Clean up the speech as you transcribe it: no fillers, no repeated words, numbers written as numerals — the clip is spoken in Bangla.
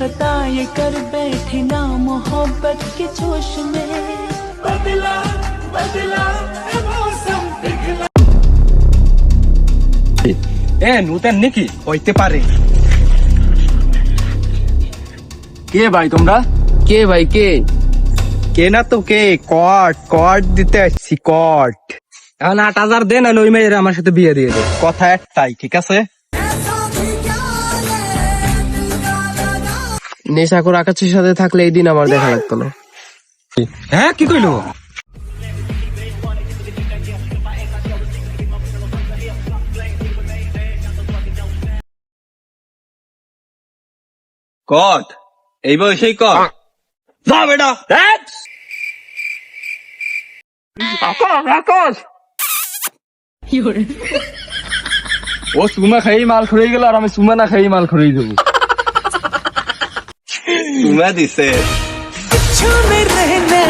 खता ये कर बैठे ना मोहब्बत के जोश में बदला बदला है मौसम पिघला। এ নূতন নাকি হইতে পারে। কে ভাই তোমরা? কে ভাই কে? কে না তো কে, কট কট দিতে আসছি কট। এখন 8,000 দেন আর ওই মেয়েরা আমার সাথে বিয়ে দিয়ে দে। কথা একটাই, ঠিক আছে? নেশাখোর আকাশের সাথে থাকলে এই দিন আমার দেখা লাগতো না। হ্যাঁ কি কইলো? কট এই বয়সেই কট যা বেটা। ও সুমা খাই মাল খড়ে গেল আর আমি সুমা না খাই মাল খড়ে দেবো। সুমা দিছে छूने रहने